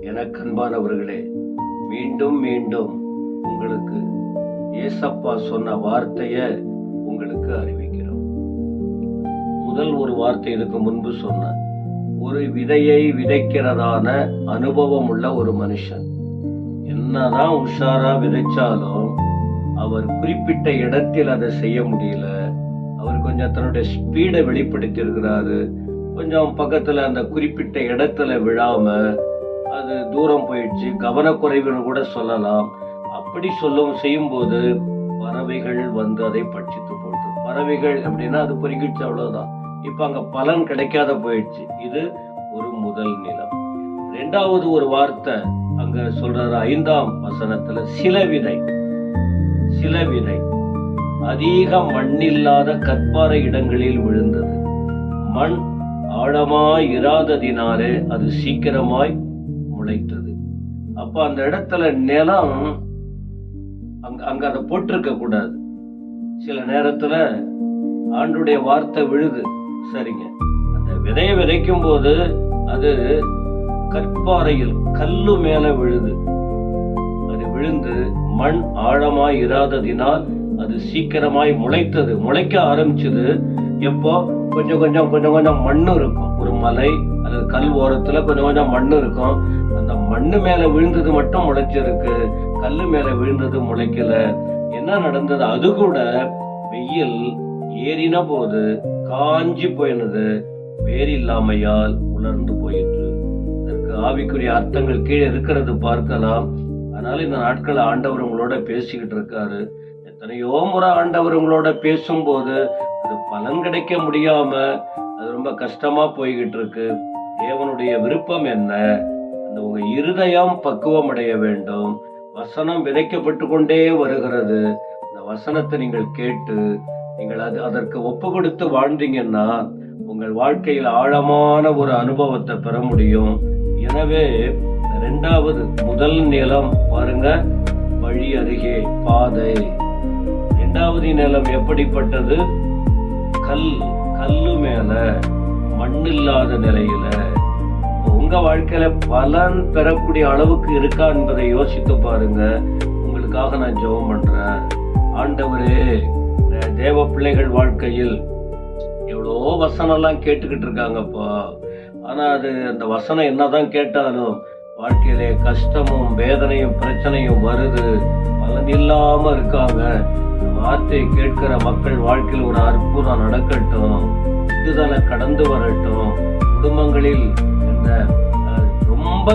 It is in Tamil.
எனக்கு அன்பானவர்களே, மீண்டும் மீண்டும் உங்களுக்கு ஏசப்பா சொன்ன வார்த்தைய உங்களுக்கு அறிவிக்கிறோம். முதல் ஒரு வார்த்தை இதுக்கு முன்பு சொன்ன ஒரு விதையை விதைக்கிறதான அனுபவம் உள்ள ஒரு மனுஷன் என்னதான் உஷாரா விதைச்சாலும் அவர் குறிப்பிட்ட இடத்தில் அதை செய்ய முடியல. அவர் கொஞ்சம் தன்னுடைய ஸ்பீடை வெளிப்படுத்தி இருக்கிறாரு. கொஞ்சம் பக்கத்துல அந்த குறிப்பிட்ட இடத்துல விழாம அது தூரம் போயிடுச்சு, கவனக்குறைவுன்னு கூட சொல்லலாம். அப்படி செய்யும் போது பறவைகள் வந்து அதை பட்சித்து போட்டு, பறவைகள் அப்படின்னா அது பொறுக்கிடுச்சு, அவ்வளவுதான். இப்ப அங்க பலன் கிடைக்காத போயிடுச்சு. இது ஒரு முதல் நிலம். இரண்டாவது ஒரு வார்த்தை அங்க சொல்றாரு 5ஆம் வசனத்துல, சில விதை அதிக மண்ணில்லாத கற்பாறை இடங்களில் விழுந்தது. மண் ஆழமாய் இராததினாலே அது சீக்கிரமாய் முளைத்தது. அப்ப அந்த இடத்துல நிலம் அங்க அதை போட்டிருக்க கூடாது. சில நேரத்துல ஆண்டுடைய வார்த்தை விழுது, சரிங்க. அந்த விதையை விதைக்கும் போது அது கற்பாறையில் கல்லு மேல விழுது. அது விழுந்து மண் ஆழமாய் இராததினால் அது சீக்கிரமாய் முளைத்தது. முளைக்க ஆரம்பிச்சது எப்போ? கொஞ்சம் கொஞ்சம் மண்ணு இருக்கும். ஒரு மலை அல்லது கல் ஓரத்துல கொஞ்சம் மண்ணு இருக்கும். அந்த மண்ணு மேல விழுந்தது மட்டும் முளைச்சிருக்கு, கல்லு மேல விழுந்தது முளைக்கல. என்ன நடந்தது? அது கூட வெயில் ஏறின போது காஞ்சி போயினது, வேர் இல்லாமையால் உலர்ந்து போயிற்று. இதற்கு ஆவிக்குரிய அர்த்தங்கள் கீழே இருக்கிறது பார்க்கலாம். அதனால இந்த நாட்கள் ஆண்டவர் உங்களோட பேசிக்கிட்டு இருக்காரு. எத்தனையோ முறை ஆண்டவர் உங்களோட பேசும்போது அது பலன் கிடைக்க முடியாம அது ரொம்ப கஷ்டமா போய்கிட்டு இருக்கு. தேவனுடைய விருப்பம் என்ன? அந்த உங்க இருதயம் பக்குவம் அடைய வேண்டும். வசனம் விதைக்கப்பட்டு கொண்டே வருகிறது. அந்த வசனத்தை நீங்கள் கேட்டு நீங்கள் அதற்கு ஒப்பு கொடுத்து வாழ்ந்தீங்கன்னா உங்கள் வாழ்க்கையில் ஆழமான ஒரு அனுபவத்தை பெற முடியும். எனவே இரண்டாவது முதல் நிலம் பாருங்க, வழி அருகே பாதை. இரண்டாவது நிலம் எப்படிப்பட்டது? கல்லு மேல மண்ணில்லாத நிலையில. உங்க வாழ்க்கையில பலன் பெறக்கூடிய அளவுக்கு இருக்கா என்பதை யோசித்து பாருங்க. உங்களுக்காக நான் ஜெபம் பண்றேன். ஆண்டவரே, தேவ பிள்ளைகள் வாழ்க்கையில் எவ்வளோ வசனம் எல்லாம் கேட்டுக்கிட்டு இருக்காங்கப்பா. ஆனா அது அந்த வசனம் என்னதான் கேட்டாலும் வாழ்க்கையிலே கஷ்டமும் வேதனையும் பிரச்சனையும் வருது, பலன் இல்லாம இருக்காங்க. வார்த்தையை கேட்கிற மக்கள் வாழ்க்கையில் ஒரு அற்புதம் நடக்கட்டும், விடுதலை கடந்து வரட்டும். குடும்பங்களில் இந்த ரொம்ப